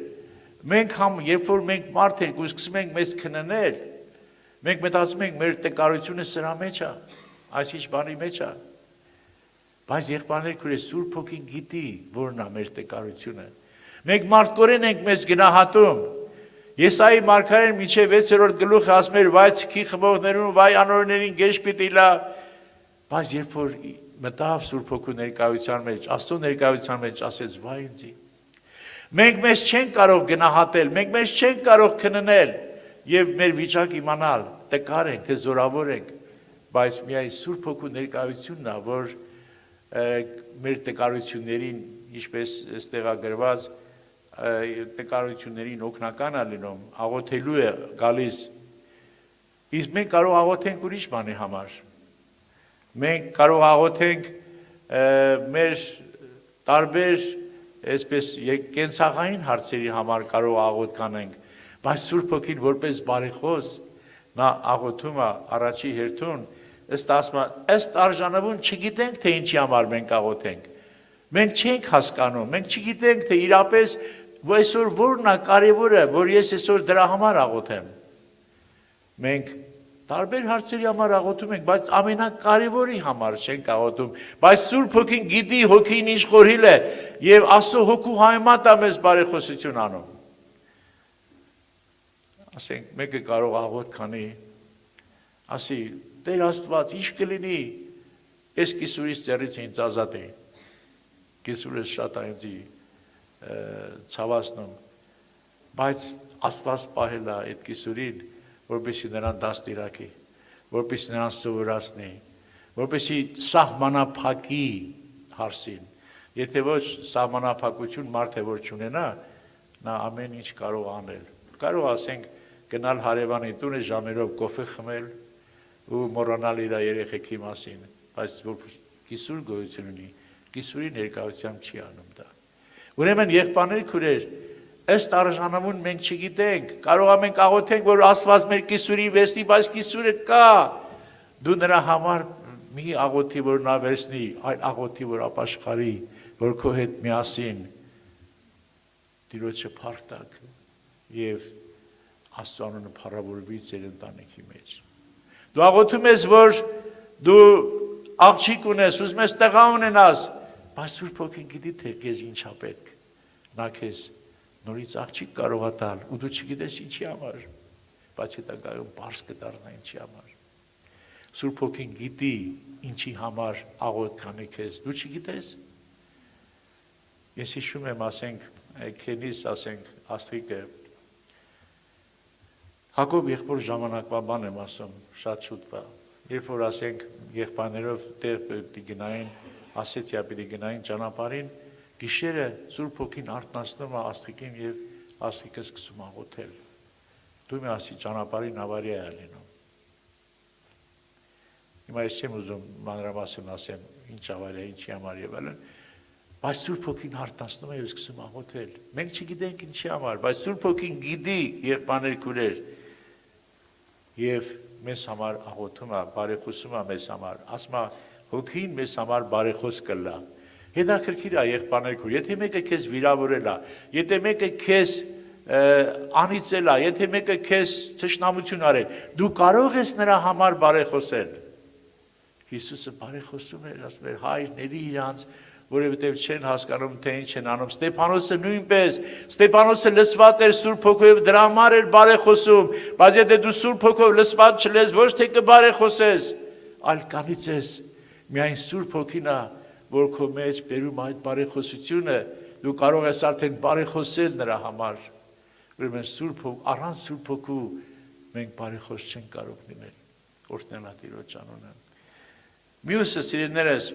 մենք երբ որ մենք մարդ ենք ու սկսում ենք մեզ քննել, մենք մտածում ենք մեր տկարությունը սրա մեջ է, այսինչ բանի մեջ է։ Բայց եղբայրներ քուրեր, Սուրբ Հոգին գիտի որն է մեր տկարությունը։ Մենք մարդկորեն ենք մեզ գնահատում։ Եսայի մարգարեն մինչև 6-րդ գլուխը ասում էր վայ ցքի խմողներուն, վայ անօրներին գեշ պիտի լա։ Բայց երբ որ մտավ Սուրբ Հոգու ներկայության մեջ, Աստծո ներկայության մեջ ասեց վայ ինձի։ Մենք մեզ չենք կարող գնահատել, մենք մեզ չենք կարող քննել եւ մեր վիճակ իմանալ, տկար ենք, թե զորավոր ենք, բայց միայն Սուրբ Հոգու ներկայությունն է, որ մեր տկարություններին, ինչպես այստեղ է գրված, տկարություններին օգնական է լինում, աղոթելու է գալիս։ Իսկ մենք կարող աղոթենք ուրիշ բանի համար։ Մենք կարող աղոթենք մեր տարբեր այսպես կենցաղային հարցերի համար կարող աղոթ կանենք, բայց Սուրբ Հոգին որպես բարեխոս նա աղոթում է առաջի հերթին, ըստ արժանավուն չգիտենք թե ինչի համար մենք աղոթենք։ Մենք չենք հասկանում, մենք չգիտենք թե իրապես այսօր որն է կարևորը, որ ես այսօր դրա համար աղոթեմ։ Մենք տարբեր հարցերի համար աղոթում ենք, բայց ամենակարևորի համար չենք աղոթում, բայց Սուրբ Հոգին գիտի հոգին ինչ խորհիլ է եւ Աստծո հոգու հայմատ է մեզ բարեխոսություն անում։ Ասենք մեկը կարող աղոթ քանի, ասի Տեր Աստված ինչ կլինի, այս կիսուրից ծերից ինձ ազատի։ Կիսուրը շատ է ինձ ցավացնում, բայց Աստված պահել է այդ կիսուրին, որպեսզի նրան դաստիարակի, որպեսզի նրան սովորացնի, որպեսզի սահմանափակի հարսին։ Եթե ոչ սահմանափակություն մարդը որ չունենա, նա ամեն ինչ կարող անել։ Կարող ասենք գնալ հարևանի տունը ժամերով կոֆե խմել ու մոռանալ իր երեխեքի մասին, բայց որ կիսուր գոյություն ունի, կիսուրի ներկայությամբ չի անում դա։ Ուրեմն եղբայրներ քուրեր, ըստ արժանավուն մենք չգիտենք, կարող ենք աղոթենք, որ Աստված մեր կիսուրի վերցնի, բայց կիսուրը կա։ Դու նրա համար մի աղոթի, որ նա վերցնի, այլ աղոթի, որ ապաշխարի, որ քո հետ միասին Տիրոջը փառտակ եւ Աստծո անունը փառավորվի ձեր ընտանիքի մեջ։ Դու աղոթում ես, որ դու աղջիկ ունես, ուզում ես տղա ունենաս, բայց Սուրբ Հոգին գիտի թե քեզ ինչա պետք։ Նա քեզ նորից աղջիկ կարող է տալ ու դու չգիտես ինչի համար, բայց հետագայում բարձ կդառնա ինչի համար։ Սուրբ Հոգին գիտի ինչի համար աղոթ քանի քեզ, դու չգիտես։ Ես հիշում եմ, ասենք, քենիս, ասենք, Աստղիկը Հակոբ եղբոր ժամանակվա բան եմ ասում, շատ շուտ վա, երբ որ ասենք եղբայրներով տեղ պիտի գնային, Ասեցիա պիտի գնային ճանապարհին, գիշերը Սուրբ Հոգին արթնացնում է Աստղիկին եւ Աստղիկը սկսում աղոթել։ Դու մի ասի ճանապարհին ավարիա է լինում։ Հիմա ես չեմ ուզում մանրամասն ասեմ, ինչ ավարը, ինչի համար եւ այլն։ Բայց Սուրբ Հոգին հարթացնում է եւ սկսում աղոթել։ Մենք չգիտենք ինչի համար, բայց Սուրբ Հոգին գիտի եղբայրներ քուրեր եւ մեզ համար աղոթում է, բարեխոսում է մեզ համար, ասում է Հոգին մեզ համար բարեխոս կլա։ Հետաքրքիր է եղբայրներ քուր, եթե մեկը քեզ վիրավորել է, եթե մեկը քեզ անիծել է, եթե մեկը քեզ թշնամություն արել, դու կարող ես նրա համար բարեխոսել։ Հիսուսը բարեխոսում էր, ասում էր հայրների իրանց, որովհետև չեն հասկանում, թե ինչ են անում։ Ստեփանոսը նույնպես, Ստեփանոսը լսված էր Սուրբ Հոգով, դրա համար էր բարեխոսում, բայց եթե դու Սուրբ Հոգով լսված չլես, ոչ թե կբարեխոսես, այլ կանիծես, միայն Սուրբ Հոգին է, որ քո մեջ բերում այդ բարեխոսությունը, դու կարող ես արդեն բարեխոսել նրա համար։ Ուրեմն Սուրբ Հոգ, առանց Սուրբ Հոգու մենք բարեխոս չենք կարող լինել։ Օրհնելա Տիրոջ անունը։ Մյուսը սիրելիներս,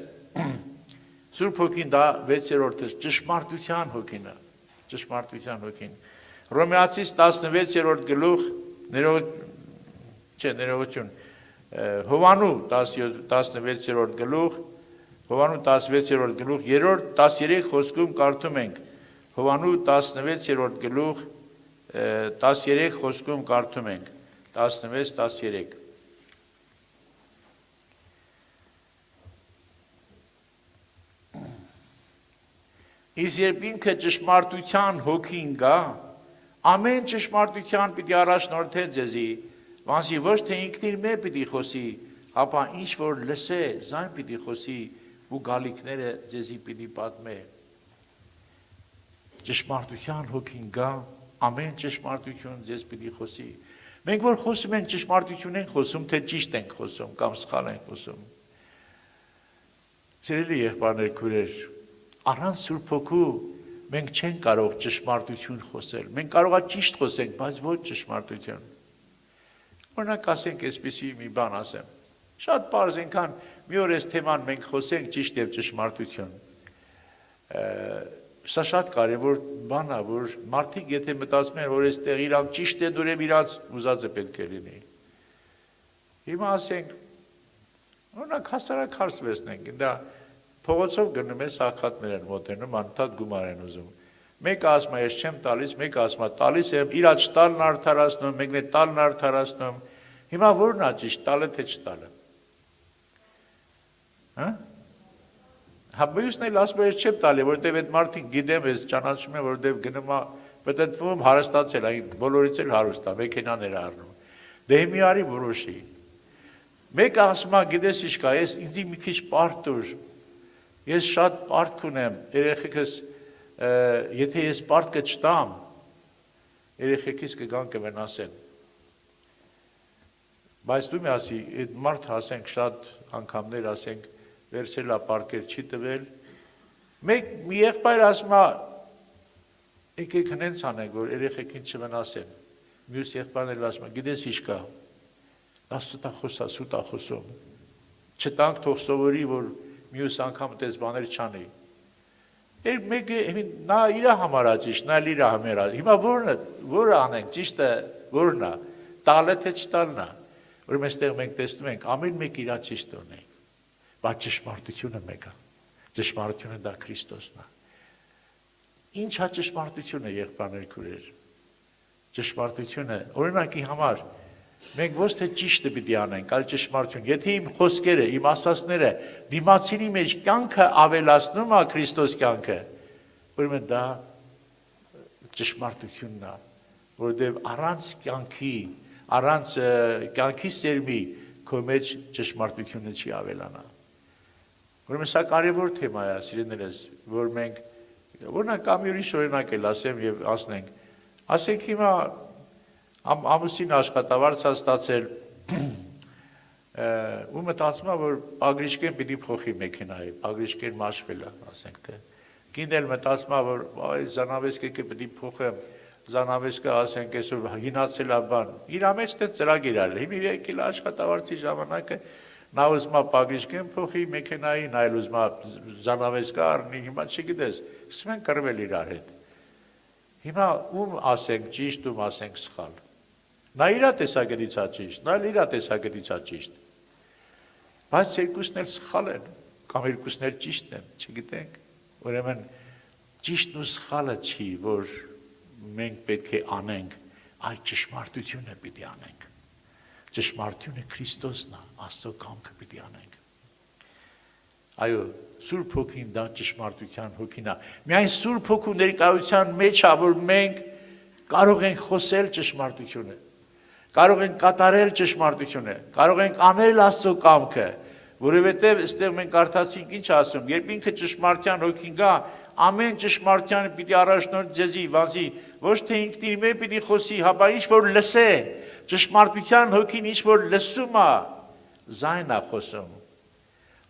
Սուրբ Հոգին դա 6-րդը ճշմարտության հոգին է, ճշմարտության հոգին։ Հռոմեացիս 16-րդ գլուխ, ներողություն, Հովանու 16-րդ գլուխ, Հովանու 16-րդ գլուխ, 3-րդ 13 խոսքում կարդում ենք, Հովանու 16-րդ գլուխ, 13 խոսքում կարդում ենք, 16-13 Իսկ երբ ինքը ճշմարտության հոգին գա, ամեն ճշմարտության պիտի առաջնորդե ձեզի, վանսի ոչ թե ինքնիր մե պիտի խոսի, հապա ինչ որ լսե, զայն պիտի խոսի ու գալիքները ձեզի պիտի պատմե։ Ճշմարտության հոգին գա, ամեն ճշմարտություն ձեզ պիտի խոսի։ Մենք որ խոսում ենք ճշմարտություն ենք խոսում, թե ճիշտ ենք խոսում կամ սխալ ենք խոսում։ Սիրելի եղբայրներ, քույրեր, առանց Սուրբ Հոգու մենք չենք կարող ճշմարտություն խոսել։ Մենք կարող է ճիշտ խոսենք, բայց ոչ ճշմարտություն։ Օրինակ ասենք, այսպեսի մի բան ասեմ։ Շատ պարզ այնքան մի օր այս թեման մենք խոսենք ճիշտ եւ ճշմարտություն։ Սա շատ կարևոր բան է, որ մարդիկ եթե մտածում են, որ այստեղ իրանք ճիշտ են, ուրեմն իրանք ուզածը պետք է լինի։ Հիմա ասենք, օրինակ հասարակ հարց վերցնենք, դա փողոցով գնում են սաղքատներ են մոտենում, անընդհատ գումար են ուզում։ Մեկը ասում է, ես չեմ տալիս, մեկը ասում է, տալիս եմ, իր չտալն արդարացնում, մեկն է տալն արդարացնում։ Հիմա որն է ճիշտ, տալը թե չտալը։ Հա? Հա մյուսն էլ ասում է, ես չեմ տալի, որովհետև այդ մարդիկ գիտեմ, ես ճանաչում եմ, որովհետև գնում է պտտվում, հարստացել, այն բոլորից էլ հարուստ է, մեքենաներ առնում։ Դե մի արի որոշի։ Մեկը ասում է, գիտես ինչ կա, ես ինձ մի քիչ պարտ տուր։ Ես շատ պարտք ունեմ, երեխեքս, եթե ես պարտքը չտամ, երեխեքիս կգան կվնասեն։ Բայց դու մի ասի, այդ մարդ ասենք շատ անգամներ ասենք, վերցել է պարտքեր չի տվել, մի եղբայր ասում է, եկեք հենց անենք, որ երեխեքին չվնասեն, մյուս եղբայրն ասում է, գիտես ինչ կա, դա սուտ է խոսում, չտանք թող սովորի, որ մյուս անգամ տես բաներ չանի։ Մեկը նա իր համար է ճիշտ, նա իր համար է։ Հիմա որը անենք, ճիշտը որն է, տալը թե չտալն է։ Ուրեմն այստեղ մենք տեսնում ենք, ամեն մեկ իր ճիշտ ունի, բայց ճշմարտությունը մեկը։ Ճշմարտությունը դա Քրիստոսն է։ Ինչ է ճշմարտությունը, եղբայրներ քույրեր։ Ճշմարտությունը, օրինակի համար մենք ոչ թե ճիշտը պիտի անենք, այլ ճշմարտություն։ Եթե իմ խոսքերը, իմ ասածները դիմացինի մեջ կյանքը ավելացնում է Քրիստոս կյանքը, ուրեմն դա ճշմարտությունն է, որովհետև առանց կյանքի սերմի քո մեջ ճշմարտությունը չի ավելանա։ Ուրեմն սա կարևոր թեմա է, սիրելիներս, որ մենք օրինակ կամ ուրիշ օրինակ էլ ասեմ եւ ասնենք։ Ասենք հիմա ամուսին աշխատավարձ է ստացել ու մտածում է, որ Ագրիշկեն պիտի փոխի մեքենայի, Ագրիշկեն մաշվել է, ասենք թե։ Կինն էլ մտածում է, որ զանավեսկը պիտի փոխեմ, զանավեսկը ասենք այսօր հինացել է բան։ Իր մեջ դե ծրագիր արել։ Հիմա եկել աշխատավարձի ժամանակը նա ուզում է Ագրիշկեն փոխի մեքենայի, նա էլ ուզում է զանավեսկը առնի, հիմա չգիտես, սկսում են կռվել իրար հետ։ Հիմա ում ասենք ճիշտ, ում ասենք սխալ։ Նա իր տեսակետից է ճիշտ, նա էլ իր տեսակետից է ճիշտ։ Բայց երկուսն էլ սխալ են։ կամ երկուսն էլ ճիշտ են, չգիտենք։ Ուրեմն ճիշտն ու սխալը չի, որ մենք պետք է անենք, այլ ճշմարտությունը պիտի անենք։ Ճշմարտությունը Քրիստոսն է, Աստծո կամքը պիտի անենք։ Այո, Սուրբ Հոգին դա ճշմարտության հոգին է։ Միայն Սուրբ Հոգու ներկայության մեջ է, որ մենք կարող ենք խոսել ճշմարտությունը, կարող ենք կատարել ճշմարտությունը, կարող ենք անել Աստծո կամքը, որովհետև այստեղ մենք կարդացինք ինչ ասում, երբ ինքը ճշմարտության հոգին գա, ամեն ճշմարտությանը պիտի առաջնորդ ձեզի, վազի, ոչ թե ինքն իր մեջ պիտի խոսի, հապա ինչ որ լսե, ճշմարտության հոգին ինչ որ լսում է, զայն է խոսում։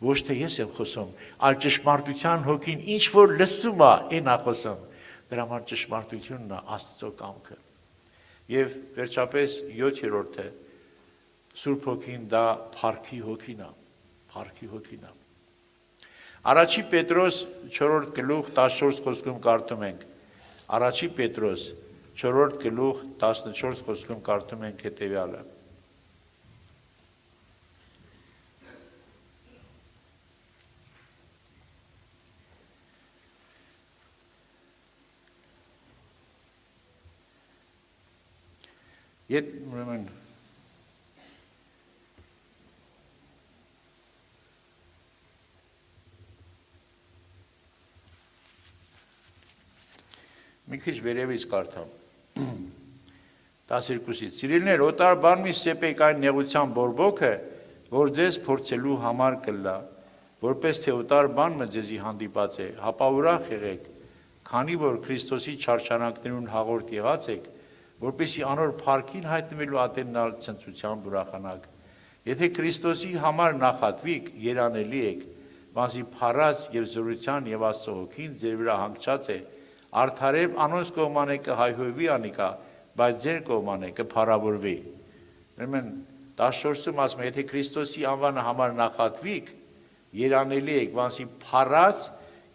Ոչ թե ես եմ խոսում, այլ ճշմարտության հոգին ինչ որ լսում է, այն է խոսում։ Դրա համար ճշմարտությունն է Աստծո կամքը։ Եվ վերջապես 7-րդը Սուրբ Հոգին դա փառքի հոգին է, փառքի հոգին է։ Առաջի Պետրոս 4 գլուխ 14 խոսքում կարդում ենք։ Առաջի Պետրոս 4 գլուխ 14 խոսքում կարդում ենք հետևյալը։ Ետ ուրեմն մի քիչ վերևից կարդամ 12-ից Սիրելիներ, օտար բան մի սեպեք այն նեղության բորբոքը, որ ձեզ փորձելու համար կլա, որպես թե օտար բանը ձեզի հանդիպած է, հապա ուրախ եղեք, քանի որ Քրիստոսի չարչարանքներուն հաղորդ եղած եք, որպեսզի անոր փառքին հայտնվելու ատեննալ ցնծությամբ ուրախանաք։ Եթե Քրիստոսի համար նախատվիք, երանելի եք, բացի փառած եւ զորության եւ Աստծո հոգին ձեր վրա հանգչած է, արդարև անոնց կողմանը կհայհոյվի անիկա, բայց ձեր կողմանը կփառավորվի։ Ուրեմն 14-ում ասում է, եթե Քրիստոսի անվանը համար նախատվիք, երանելի եք, բացի փառած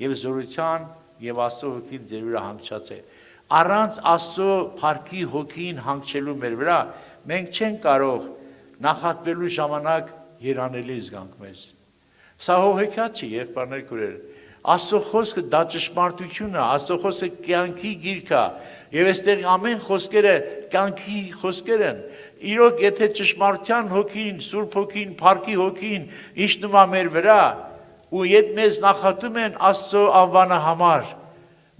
եւ զորության եւ Աստծո հոգին ձեր վրա հանգչած է։ Առանց Աստծո փառքի հոգին հանգչելու մեր վրա, մենք չենք կարող նախատվելու ժամանակ երանելի զգանք մեզ։ Սա հոգեքիաթ չի, եղբայրներ քույրեր։ Աստծո խոսքը դա ճշմարտություն է, Աստծո խոսքը կյանքի գիրք է, եւ այստեղ ամեն խոսքերը կյանքի խոսքեր են։ Իրոք եթե ճշմարտության հոգին, Սուրբ Հոգին, փառքի հոգին իջնում է մեր վրա, ու եթե մեզ նախատում են Աստծո անվանը համար,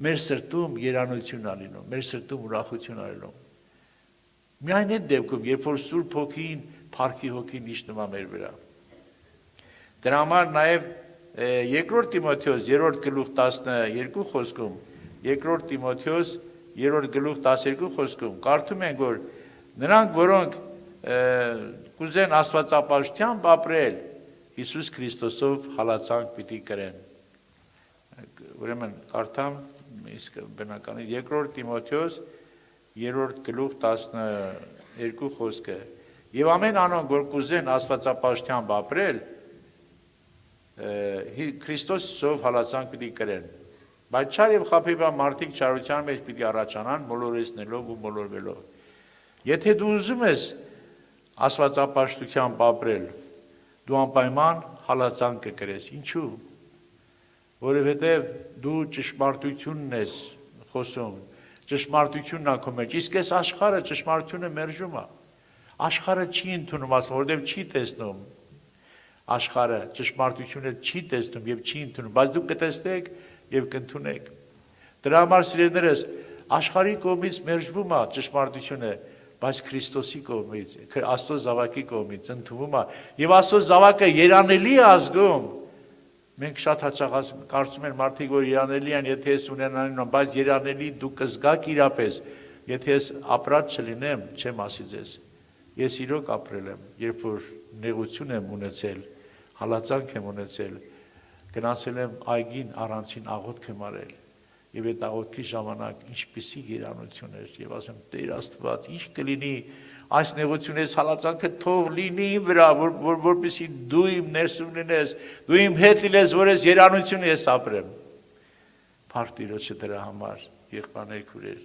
մեր սրտում երանություն է լինում, մեր սրտում ուրախություն է լինում։ Միայն այդ դեպքում, երբ որ Սուրբ Հոգին, փառքի հոգին իջնում է մեր վրա։ Դրա համար նաև 2 Տիմոթեոս 3 գլուխ 12 խոսքում, 2 Տիմոթեոս 3 գլուխ 12 խոսքում կարդում ենք, որ նրանք, որոնք կուզեն աստվածապաշտությամբ ապրել, Հիսուս Քրիստոսով հալածանք պիտի կրեն։ Ուրեմն կարդամ իսկ բնականից 2 Տիմոթեոս 3 գլուխ 12 խոսքը։ Եվ ամեն անոնք, որ կուզեն աստվածապաշտությամբ ապրել, Քրիստոսով հալածանք պիտի կրեն։ Բայց չար եւ խաբեբա մարդիկ չարության մեջ պիտի առաջանան, մոլորեցնելով ու մոլորվելով։ Եթե դու ուզում ես աստվածապաշտությամբ ապրել, դու անպայման հալածանք կկրես։ Ինչու՞։ Որովհետև դու ճշմարտությունն ես խոսում, ճշմարտությունն է քո մեջ, իսկ այս աշխարհը ճշմարտությունը մերժում է։ Աշխարհը չի ընդունում, ասում, որովհետև չի տեսնում։ Աշխարհը ճշմարտությունը չի տեսնում եւ չի ընդունում, բայց դուք կտեսնեք եւ կընդունեք։ Դրա համար սիրելիներս, աշխարհի կողմից մերժվում է ճշմարտությունը, բայց Քրիստոսի կողմից, Աստծո զավակի կողմից ընդունվում է եւ Աստծո զավակը երանելի է ազգում։ Մենք շատ հաճախ կարծում են մարդիկ, որ երանելի են, եթե ես ունենալին եմ, բայց երանելի դու կզգաք իրապես, եթե ես ապրած չլինեմ, չեմ ասի ձեզ։ Ես իրոք ապրել եմ, երբ որ նեղություն եմ ունեցել, հալածանք եմ ունեցել, գնացել եմ այգին առանցին աղոթք եմ արել, եւ այդ աղոթքի ժամանակ ինչպիսի երանություն էր, եւ ասեմ Տեր Աստված, ինչ կլինի այս նեղությունից հալածանքը թող լինի իմ վրա, որպեսզի դու իմ ներսում լինես, դու իմ հետ լինես, որ ես երանություն ես ապրեմ։ Փառք Տիրոջը դրա համար, եղբայրներ քույրեր,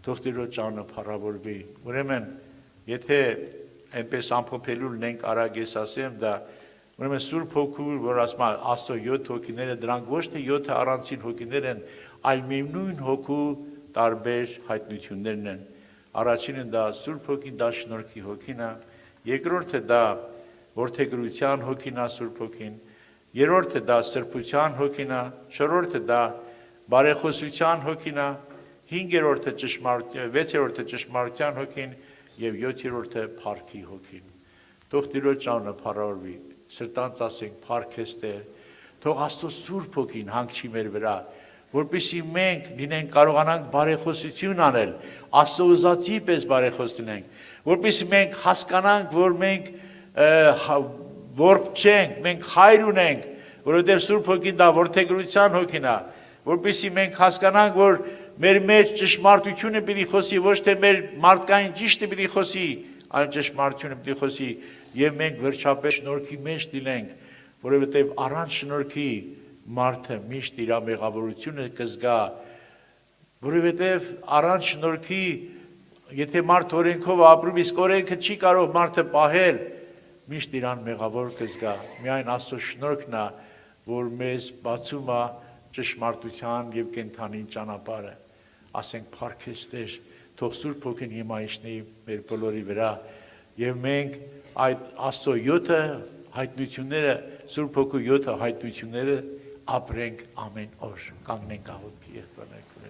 թող Տիրոջ անունը փառավորվի։ Ուրեմն, եթե այնպես ամփոփելու լինենք արագ ես ասեմ, դա Ուրեմն Սուրբ Հոգու, որ ասում է Աստծո 7 հոգիները, դրանք ոչ թե 7 առանցին հոգիներ են, այլ միևնույն հոգու տարբեր հայտնություններն են։ Առաջինը դա Սուրբ Հոգին, դա շնորհքի հոգին է, երկրորդը դա որդեգրության հոգին է Սուրբ Հոգին, երրորդը դա սրբության հոգին է, չորրորդը դա բարեխոսության հոգին է, հինգերորդը ճշմարության, վեցերորդը ճշմարության հոգին եւ յոթերորդը փառքի հոգին։ Թող Տիրոջ անունը փառավորվի, սրտանց ասենք փառքես Տեր, թող Աստծո Սուրբ Հոգին հանգչի մեր վրա, որպեսզի մենք լինենք կարողանանք բարեխոսություն անել, Աստծո ուզածի պես բարեխոս լինենք, որպեսզի մենք հասկանանք, որ մենք ворբ չենք, մենք հայր ունենք, որովհետև Սուրբ Հոգին դա որդեգրության հոգին է, որպեսզի մենք հասկանանք, որ մեր մեջ ճշմարտությունը պիտի խոսի, ոչ թե մեր մարդկային ճիշտը պիտի խոսի, այլ ճշմարտությունը պիտի խոսի, եւ մենք վերջապես շնորհքի մեջ լինենք, որովհետև առանց շնորհքի մարդը միշտ իր մեղավորությունը կզգա, որովհետև առանց շնորհքի, եթե մարդ օրենքով ապրում, իսկ օրենքը չի կարող մարդը պահել, միշտ իրան մեղավոր կզգա, միայն Աստծո շնորհքն է, որ մեզ բացում է ճշմարտության եւ կենթանին ճանապարհը, ասենք փառքես Տեր, թող Սուրբ Հոգին հիմա իջնի մեր բոլորի վրա եւ մենք այդ Աստծո 7 հայտնությունները, Սուրբ Հոգու 7 հայտնությունները ապրենք ամեն օր, կանգնենք աղոթքի եղբայրներ